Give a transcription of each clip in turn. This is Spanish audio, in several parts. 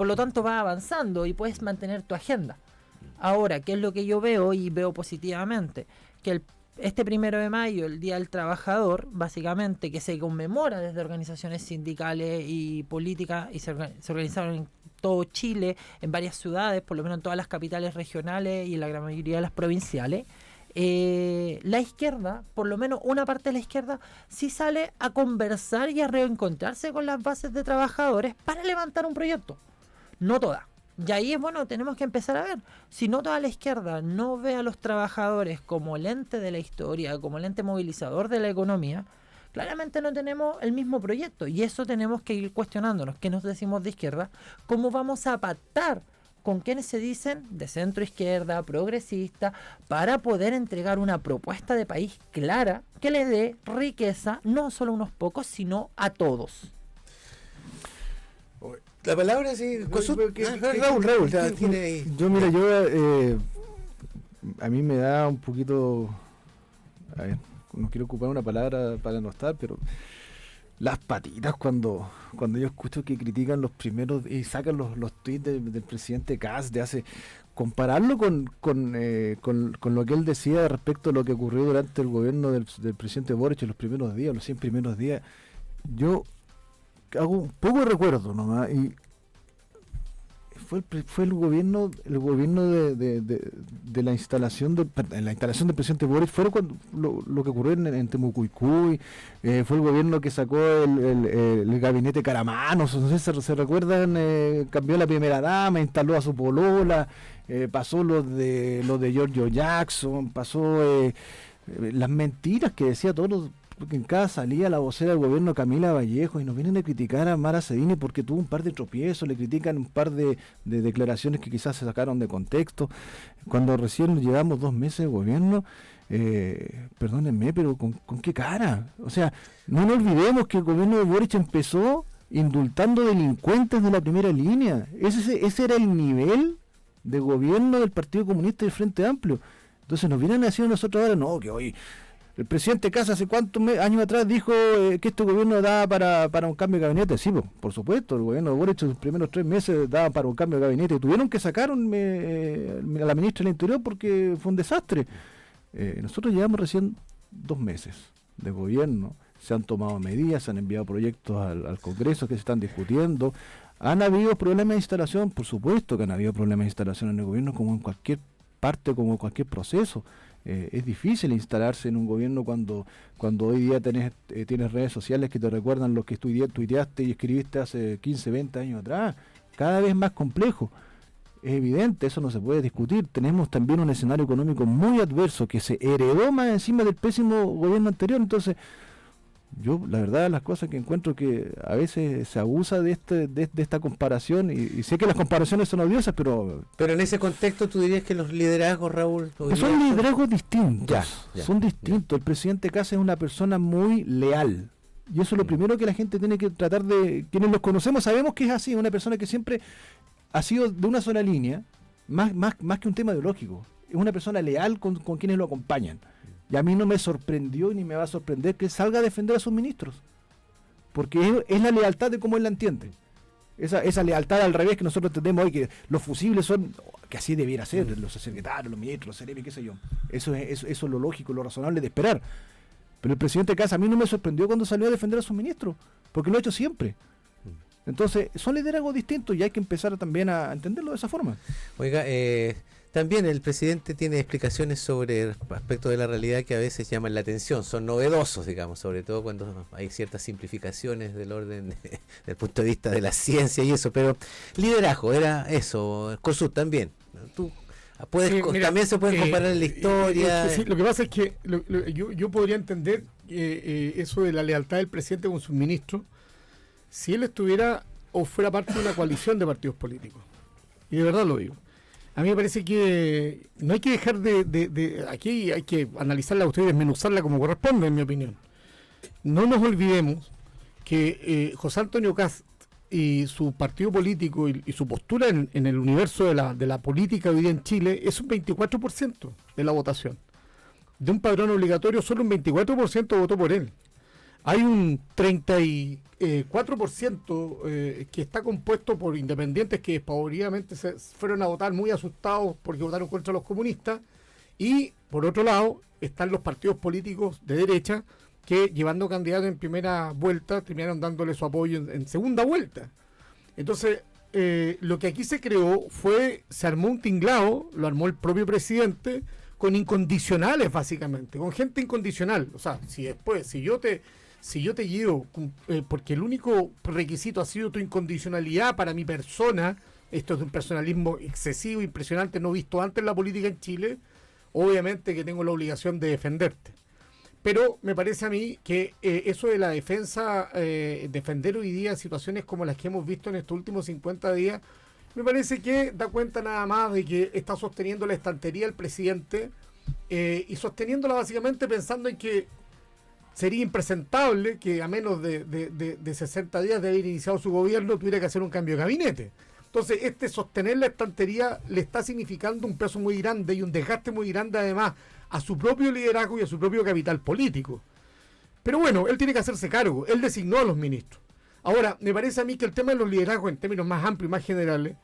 Por lo tanto vas avanzando y puedes mantener tu agenda. Ahora, ¿qué es lo que yo veo y veo positivamente? Que este 1 de mayo, el Día del Trabajador, básicamente, que se conmemora desde organizaciones sindicales y políticas, y se organizaron en todo Chile, en varias ciudades, por lo menos en todas las capitales regionales y en la gran mayoría de las provinciales, la izquierda, por lo menos una parte de la izquierda, sí sale a conversar y a reencontrarse con las bases de trabajadores para levantar un proyecto. No toda. Y ahí es bueno, tenemos que empezar a ver. Si no toda la izquierda no ve a los trabajadores como el ente de la historia, como el ente movilizador de la economía, claramente no tenemos el mismo proyecto. Y eso tenemos que ir cuestionándonos. ¿Qué nos decimos de izquierda? ¿Cómo vamos a pactar con quienes se dicen de centro izquierda, progresista, para poder entregar una propuesta de país clara que le dé riqueza no solo a unos pocos, sino a todos? La palabra sí, Raúl, tiene ahí. A mí me da un poquito, a ver, no quiero ocupar una palabra para no estar, pero las patitas cuando yo escucho que critican los primeros y sacan los tweets del presidente Kast de hace, compararlo con lo que él decía respecto a lo que ocurrió durante el gobierno del presidente Boric en los primeros días, los 100 primeros días. Yo hago un poco de recuerdo nomás, y fue el gobierno de la instalación del presidente Boric, fue cuando lo que ocurrió en Temucuicui, fue el gobierno que sacó el gabinete Caramanos, no sé si se recuerdan, cambió la primera dama, instaló a su polola, pasó lo de Giorgio Jackson, pasó las mentiras que decía todos los. Porque en cada salida la vocera del gobierno, Camila Vallejo, y nos vienen a criticar a Mara Cedini porque tuvo un par de tropiezos, le critican un par de declaraciones que quizás se sacaron de contexto. Cuando recién llevamos 2 meses de gobierno, perdónenme, pero ¿con qué cara? O sea, no nos olvidemos que el gobierno de Boric empezó indultando delincuentes de la primera línea. Ese era el nivel de gobierno del Partido Comunista y del Frente Amplio. Entonces nos vienen a decir nosotros ahora, no, que hoy el presidente Kast hace cuántos años atrás dijo que este gobierno daba para un cambio de gabinete. Sí, por supuesto, el gobierno de Boric los primeros 3 meses daba para un cambio de gabinete. Tuvieron que sacar a la ministra del Interior porque fue un desastre. Nosotros llevamos recién 2 meses de gobierno. Se han tomado medidas, se han enviado proyectos al Congreso que se están discutiendo. ¿Han habido problemas de instalación? Por supuesto que han habido problemas de instalación en el gobierno, como en cualquier parte, como en cualquier proceso. Es difícil instalarse en un gobierno cuando hoy día tienes redes sociales que te recuerdan lo que tuiteaste y escribiste hace 15, 20 años atrás. Cada vez más complejo. Es evidente, eso no se puede discutir. Tenemos también un escenario económico muy adverso que se heredó más encima del pésimo gobierno anterior. Entonces, yo la verdad las cosas que encuentro que a veces se abusa de esta comparación, y sé que las comparaciones son odiosas, pero en ese contexto tú dirías que los liderazgos, Raúl, son liderazgos distintos, son distintos. El presidente Kast es una persona muy leal, y eso es lo primero que la gente tiene que tratar de, quienes los conocemos sabemos que es así, una persona que siempre ha sido de una sola línea, más que un tema ideológico, es una persona leal con quienes lo acompañan. Y a mí no me sorprendió ni me va a sorprender que salga a defender a sus ministros. Porque es la lealtad de cómo él la entiende. Esa lealtad al revés que nosotros entendemos hoy, que los fusibles son, que así debiera ser, los secretarios, los ministros, los seremi, qué sé yo. Eso es lo lógico, lo razonable de esperar. Pero el presidente Kast a mí no me sorprendió cuando salió a defender a sus ministros, porque lo ha hecho siempre. Entonces, son liderazgos distintos y hay que empezar también a entenderlo de esa forma. Oiga, también el presidente tiene explicaciones sobre aspectos de la realidad que a veces llaman la atención, son novedosos, digamos, sobre todo cuando hay ciertas simplificaciones del orden del punto de vista de la ciencia y eso, pero liderazgo era eso, COSUD también. Tú también se pueden comparar en la historia. Sí, lo que pasa es que yo podría entender eso de la lealtad del presidente con sus ministros si él estuviera o fuera parte de una coalición de partidos políticos. Y de verdad lo digo. A mí me parece que no hay que dejar aquí hay que analizarla a usted y desmenuzarla como corresponde, en mi opinión. No nos olvidemos que José Antonio Kast y su partido político y su postura en el universo de la política hoy día en Chile es un 24% de la votación. De un padrón obligatorio, solo un 24% votó por él. Hay un 4% que está compuesto por independientes que despavoridamente se fueron a votar muy asustados porque votaron contra los comunistas, y por otro lado están los partidos políticos de derecha que, llevando candidatos en primera vuelta, terminaron dándole su apoyo en segunda vuelta. Entonces, lo que aquí se creó se armó un tinglado, lo armó el propio presidente, con incondicionales básicamente, con gente incondicional. O sea, si yo te llevo, porque el único requisito ha sido tu incondicionalidad para mi persona, esto es un personalismo excesivo, impresionante, no visto antes en la política en Chile, obviamente que tengo la obligación de defenderte. Pero me parece a mí que eso de la defensa, defender hoy día situaciones como las que hemos visto en estos últimos 50 días, me parece que da cuenta nada más de que está sosteniendo la estantería el presidente, y sosteniéndola básicamente pensando en que sería impresentable que a menos de 60 días de haber iniciado su gobierno tuviera que hacer un cambio de gabinete. Entonces, sostener la estantería le está significando un peso muy grande y un desgaste muy grande además a su propio liderazgo y a su propio capital político. Pero bueno, él tiene que hacerse cargo, él designó a los ministros. Ahora, me parece a mí que el tema de los liderazgos en términos más amplios y más generales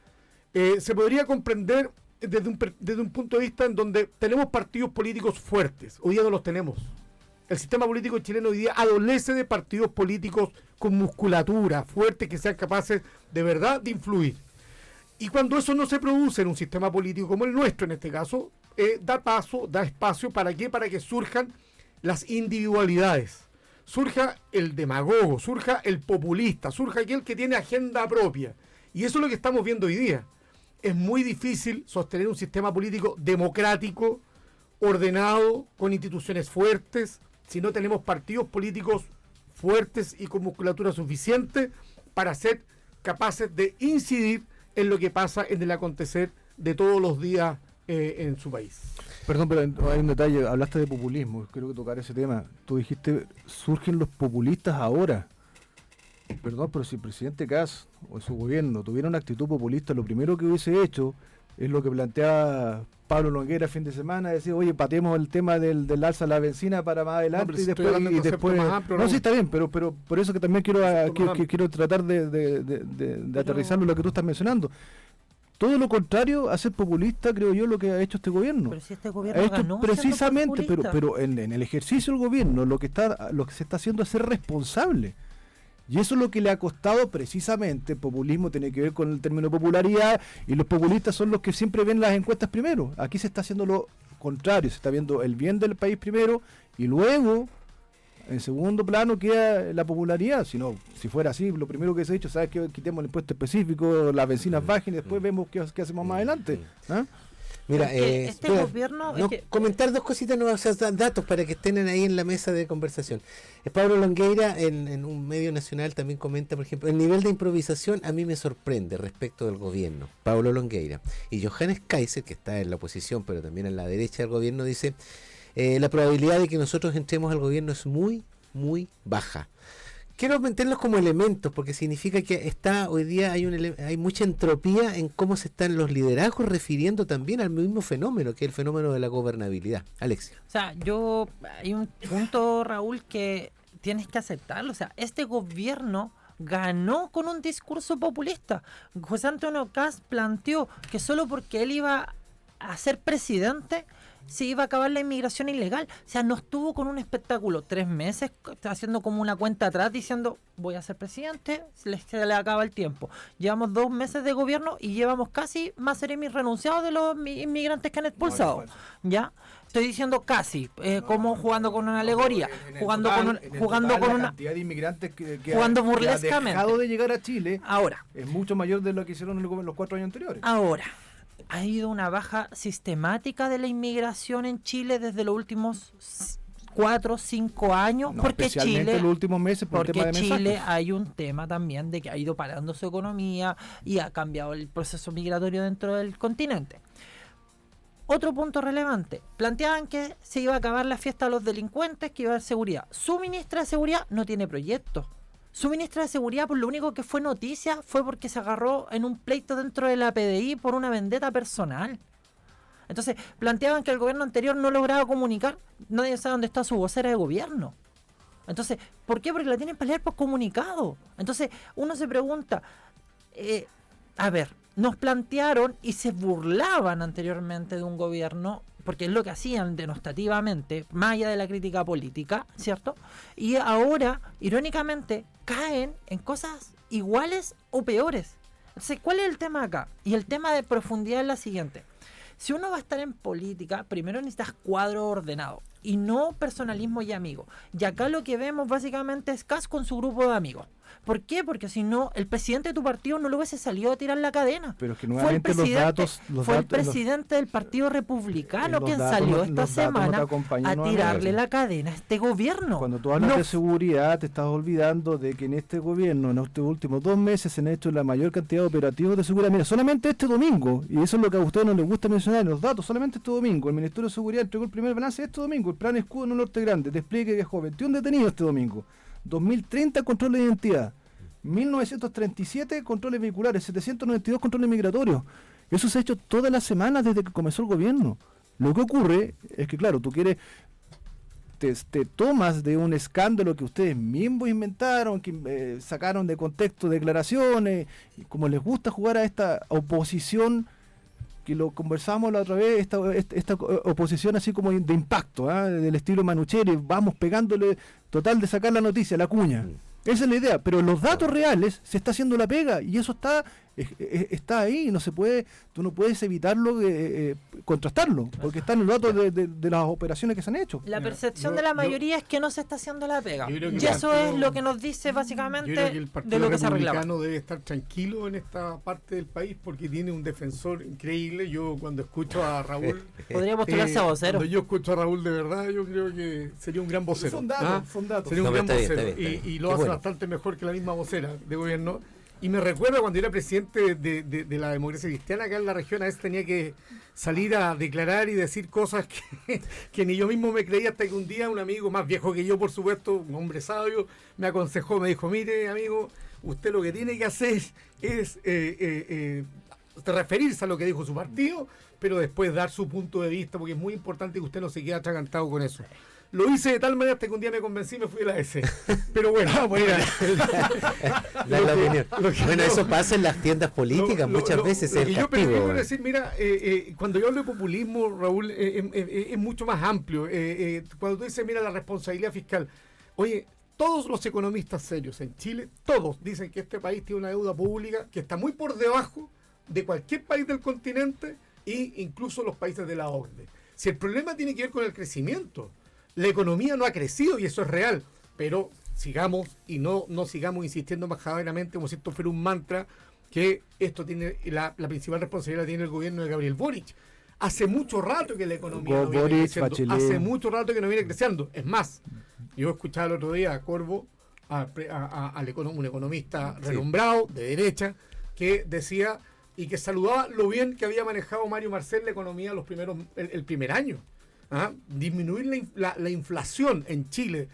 se podría comprender desde un punto de vista en donde tenemos partidos políticos fuertes. Hoy día no los tenemos. El sistema político chileno hoy día adolece de partidos políticos con musculatura, fuertes, que sean capaces de verdad de influir. Y cuando eso no se produce en un sistema político como el nuestro, en este caso, da espacio, ¿para qué? Para que surjan las individualidades. Surja el demagogo, surja el populista, surja aquel que tiene agenda propia. Y eso es lo que estamos viendo hoy día. Es muy difícil sostener un sistema político democrático, ordenado, con instituciones fuertes, si no tenemos partidos políticos fuertes y con musculatura suficiente para ser capaces de incidir en lo que pasa en el acontecer de todos los días en su país. Perdón, pero hay un detalle, hablaste de populismo, quiero tocar ese tema. Tú dijiste, surgen los populistas ahora. Perdón, pero si el presidente Kast o su gobierno tuviera una actitud populista, lo primero que hubiese hecho es lo que plantea Pablo Longueira fin de semana, decir, oye, pateemos el tema del alza de la benzina para más adelante, no, y después más amplio, no, sí, está bien, pero por eso que también quiero tratar de aterrizarlo lo que tú estás mencionando. Todo lo contrario a ser populista, creo yo, lo que ha hecho este gobierno. Pero si este gobierno ganó precisamente, siendo populista. pero en el ejercicio del gobierno lo que se está haciendo es ser responsable. Y eso es lo que le ha costado precisamente. El populismo tiene que ver con el término popularidad, y los populistas son los que siempre ven las encuestas primero. Aquí se está haciendo lo contrario, se está viendo el bien del país primero y luego en segundo plano queda la popularidad. Si fuera así, lo primero que se ha dicho, ¿sabes qué? Quitemos el impuesto específico, las bencinas bajen y después vemos qué hacemos más adelante. ¿Ah? Mira, gobierno comentar dos cositas nuevas, o sea, datos para que estén ahí en la mesa de conversación. Pablo Longueira en un medio nacional también comenta, por ejemplo, el nivel de improvisación a mí me sorprende respecto del gobierno. Pablo Longueira y Johannes Kaiser, que está en la oposición pero también en la derecha del gobierno, dice la probabilidad de que nosotros entremos al gobierno es muy, muy baja. Quiero meterlos como elementos porque significa que hoy día hay mucha entropía en cómo se están los liderazgos refiriendo también al mismo fenómeno, que es el fenómeno de la gobernabilidad. Alexia. O sea, hay un punto, Raúl, que tienes que aceptarlo. O sea, este gobierno ganó con un discurso populista. José Antonio Kast planteó que solo porque él iba a ser presidente se iba a acabar la inmigración ilegal. O sea, no estuvo con un espectáculo 3 meses haciendo como una cuenta atrás diciendo voy a ser presidente, se le acaba el tiempo. Llevamos 2 meses de gobierno y llevamos casi más seremis renunciados de los inmigrantes que han expulsado. ¿Ya? Estoy diciendo casi, como jugando con una alegoría, jugando con una cantidad de inmigrantes que jugando burlescamente burlescamente. Ha dejado de llegar a Chile. Ahora es mucho mayor de lo que hicieron en los 4 años anteriores. Ahora, ha habido una baja sistemática de la inmigración en Chile desde los últimos 4 o 5 años, porque especialmente Chile, en los últimos meses por porque el tema de Chile mensajes. hay un tema también de que ha ido parando su economía y ha cambiado el proceso migratorio dentro del continente. Otro punto relevante, planteaban que se iba a acabar la fiesta a los delincuentes, que iba a haber seguridad. Su ministra de Seguridad no tiene proyectos. Su ministra de Seguridad, por lo único que fue noticia, fue porque se agarró en un pleito dentro de la PDI por una vendetta personal. Entonces, planteaban que el gobierno anterior no lograba comunicar, nadie sabe dónde está su vocera de gobierno. Entonces, ¿por qué? Porque la tienen para leer por comunicado. Entonces, uno se pregunta, a ver, nos plantearon y se burlaban anteriormente de un gobierno, porque es lo que hacían denostativamente, más allá de la crítica política, ¿cierto? Y ahora, irónicamente, caen en cosas iguales o peores. Entonces, ¿cuál es el tema acá? Y el tema de profundidad es la siguiente. Si uno va a estar en política, primero necesitas cuadro ordenado y no personalismo y amigos. Y acá lo que vemos básicamente es Kast con su grupo de amigos. ¿Por qué? Porque si no, el presidente de tu partido no lo hubiese salido a tirar la cadena. Pero es que nuevamente fue el presidente del Partido Republicano quien salió esta semana a tirarle la cadena a este gobierno. Cuando tú hablas de seguridad, te estás olvidando de que en este gobierno, en estos últimos 2 meses, se han hecho la mayor cantidad de operativos de seguridad. Mira, solamente este domingo, y eso es lo que a ustedes no les gusta mencionar en los datos, solamente este domingo, el Ministerio de Seguridad entregó el primer balance este domingo, el plan escudo en el Norte Grande, despliegue que dejó 21 detenidos este domingo. 2030 controles de identidad, 1937 controles vehiculares, 792 controles migratorios. Eso se ha hecho todas las semanas desde que comenzó el gobierno. Lo que ocurre es que, claro, tú quieres, te tomas de un escándalo que ustedes mismos inventaron, que sacaron de contexto declaraciones, y como les gusta jugar a esta oposición, que lo conversamos la otra vez, esta oposición así como de impacto, del estilo Manucheri, vamos pegándole, total de sacar la noticia, la cuña. Esa es la idea, pero los datos reales se está haciendo la pega y eso está ahí, no se puede, tú no puedes evitarlo, contrastarlo, porque está en los datos de las operaciones que se han hecho. La percepción de la mayoría es que no se está haciendo la pega. Y eso es lo que nos dice básicamente de lo que se arreglaba. El Partido Republicano debe estar tranquilo en esta parte del país porque tiene un defensor increíble. Yo cuando escucho a Raúl... Podría postularse a vocero. Cuando yo escucho a Raúl de verdad, yo creo que sería un gran vocero. Son datos. Sería un gran vocero. Está bien. Y lo hace bastante mejor que la misma vocera de gobierno. Y me recuerda cuando era presidente de la democracia cristiana acá en la región, a veces tenía que salir a declarar y decir cosas que ni yo mismo me creía, hasta que un día un amigo más viejo que yo, por supuesto, un hombre sabio, me aconsejó, me dijo, mire amigo, usted lo que tiene que hacer es referirse a lo que dijo su partido, pero después dar su punto de vista, porque es muy importante que usted no se quede atragantado con eso. Lo hice de tal manera hasta que un día me convencí y me fui a la S. Pero bueno, bueno, eso pasa en las tiendas políticas muchas veces. Yo quiero decir, mira, cuando yo hablo de populismo, Raúl, es mucho más amplio. Cuando tú dices, mira, la responsabilidad fiscal. Oye, todos los economistas serios en Chile, todos dicen que este país tiene una deuda pública que está muy por debajo de cualquier país del continente e incluso los países de la OCDE. Si el problema tiene que ver con el crecimiento, la economía no ha crecido y eso es real, pero sigamos y no sigamos insistiendo majadamente como si esto fuera un mantra, que esto tiene la principal responsabilidad tiene el gobierno de Gabriel Boric. Hace mucho rato que la economía no viene creciendo. Bachelet. Hace mucho rato que no viene creciendo. Es más, yo escuchaba el otro día a Corvo, un economista renombrado de derecha, que decía y que saludaba lo bien que había manejado Mario Marcel la economía el primer año. Disminuir la inflación en Chile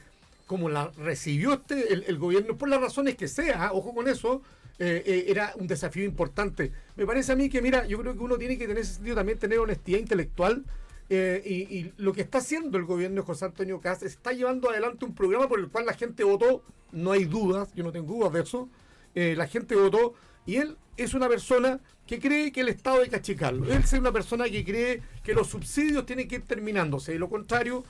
como la recibió el gobierno, por las razones que sea, ojo con eso, era un desafío importante. Me parece a mí que, mira, yo creo que uno tiene que, en ese sentido, también tener honestidad intelectual, y lo que está haciendo el gobierno de José Antonio Kast está llevando adelante un programa por el cual la gente votó, no hay dudas, yo no tengo dudas de eso, la gente votó, y él es una persona que cree que el Estado hay que achicarlo. Él es una persona que cree que los subsidios tienen que ir terminándose. De lo contrario,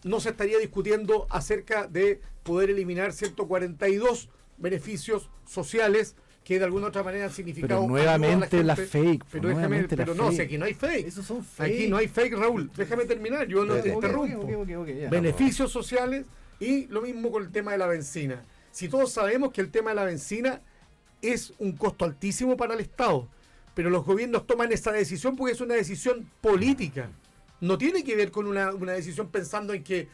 no se estaría discutiendo acerca de poder eliminar 142 beneficios sociales que de alguna u otra manera han significado... Pero nuevamente la fake. Pero no, si aquí no hay fake. Esos son fake. Aquí no hay fake, Raúl. Déjame terminar, yo no te interrumpo. Beneficios sociales y lo mismo con el tema de la benzina. Si todos sabemos que el tema de la benzina es un costo altísimo para el Estado, pero los gobiernos toman esa decisión porque es una decisión política. No tiene que ver con una decisión pensando en que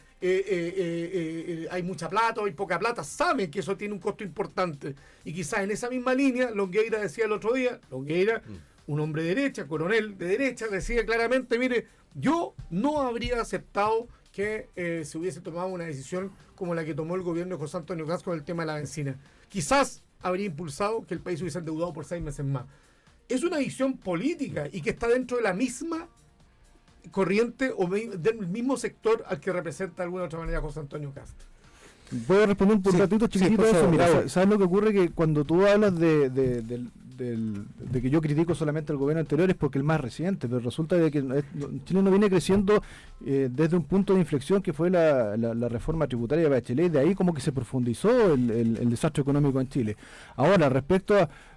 hay mucha plata o hay poca plata. Saben que eso tiene un costo importante. Y quizás en esa misma línea, Longueira decía el otro día, un hombre de derecha, coronel de derecha, decía claramente, mire, yo no habría aceptado que se hubiese tomado una decisión como la que tomó el gobierno de José Antonio Kast con el tema de la benzina. Quizás habría impulsado que el país hubiese endeudado por 6 meses más. Es una visión política y que está dentro de la misma corriente o del mismo sector al que representa de alguna otra manera José Antonio Kast. ¿Puedo responder un Sí, ratito chiquitito por a eso? favor, Mira, por favor. ¿sabes lo que ocurre? Que cuando tú hablas de que yo critico solamente al gobierno anterior es porque el más reciente, pero resulta de que Chile no viene creciendo desde un punto de inflexión que fue la reforma tributaria de Bachelet, de ahí como que se profundizó el desastre económico en Chile. Ahora, respecto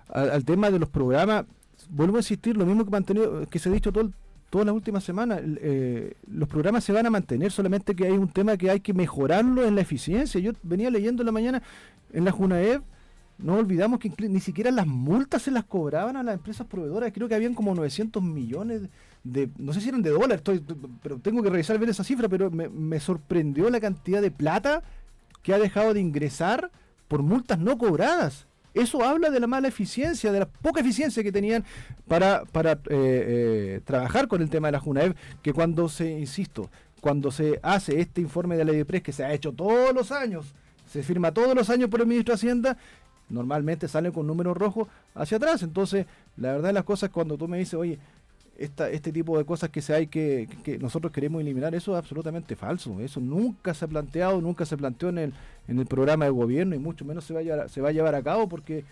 al tema de los programas, vuelvo a insistir, lo mismo que se ha dicho todas las últimas semanas, los programas se van a mantener, solamente que hay un tema que hay que mejorarlo en la eficiencia. Yo venía leyendo en la mañana en la Junaev, no olvidamos que ni siquiera las multas se las cobraban a las empresas proveedoras, creo que habían como 900 millones no sé si eran de dólares, pero tengo que revisar bien esa cifra, pero me sorprendió la cantidad de plata que ha dejado de ingresar por multas no cobradas. Eso habla de la mala eficiencia, de la poca eficiencia que tenían para trabajar con el tema de la Junaev, que cuando se hace este informe de la Ley que se ha hecho todos los años, se firma todos los años por el ministro de Hacienda, normalmente salen con números rojos hacia atrás. Entonces, la verdad de las cosas, cuando tú me dices, oye, este tipo de cosas que nosotros queremos eliminar, eso es absolutamente falso. Eso nunca se ha planteado, nunca se planteó en el programa de gobierno, y mucho menos se va a llevar a cabo, porque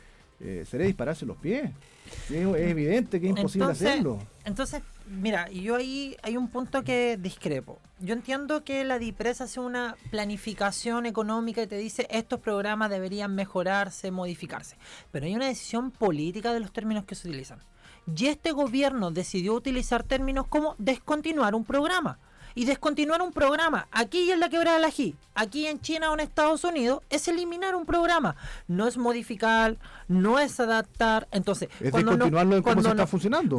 sería dispararse los pies. Es evidente que es imposible hacerlo. Entonces, mira, y yo ahí hay un punto que discrepo. Yo entiendo que la DIPRES hace una planificación económica y te dice estos programas deberían mejorarse, modificarse, pero hay una decisión política de los términos que se utilizan. Y este gobierno decidió utilizar términos como descontinuar un programa. Y descontinuar un programa aquí y en la Quebrada del Ají, aquí en China o en Estados Unidos, es eliminar un programa. No es modificar, no es adaptar. Entonces, es descontinuarlo en cómo se está funcionando.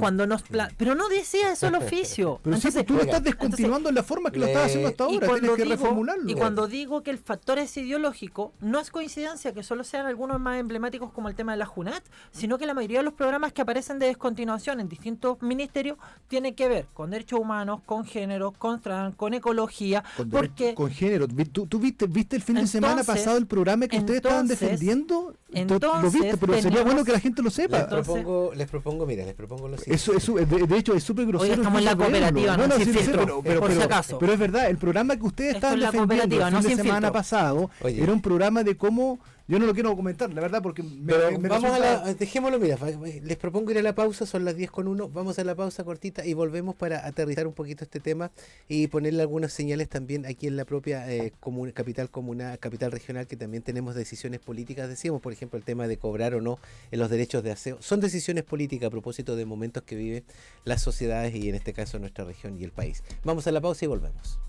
Pero no decía eso el oficio. Pero entonces, sí, tú lo estás descontinuando en la forma que lo estás haciendo hasta ahora. Tienes que reformularlo. Y cuando digo que el factor es ideológico, no es coincidencia que solo sean algunos más emblemáticos como el tema de la JUNAT, sino que la mayoría de los programas que aparecen de descontinuación en distintos ministerios tienen que ver con derechos humanos, con género, con ecología, con género. ¿Tú viste el fin de semana pasado el programa que ustedes estaban defendiendo? Lo viste, pero sería bueno que la gente lo sepa. Les propongo lo siguiente. De hecho, es súper grosero. Hoy estamos en la cooperativa, no sin filtro, por si acaso. Pero es verdad, el programa que ustedes estaban defendiendo el fin de semana pasado era un programa de cómo... Yo no lo quiero comentar, la verdad, porque dejémoslo, mira, les propongo ir a la pausa, son las 10:01, vamos a la pausa cortita y volvemos para aterrizar un poquito este tema y ponerle algunas señales también aquí en la propia capital regional, que también tenemos decisiones políticas. Decíamos, por ejemplo, el tema de cobrar o no en los derechos de aseo. Son decisiones políticas a propósito de momentos que viven las sociedades y en este caso nuestra región y el país. Vamos a la pausa y volvemos.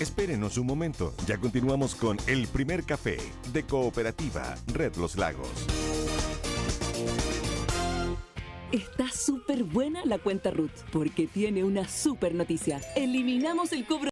Espérenos un momento, ya continuamos con El Primer Café de Cooperativa Red Los Lagos. Está súper buena la cuenta RUT porque tiene una súper noticia. Eliminamos el cobro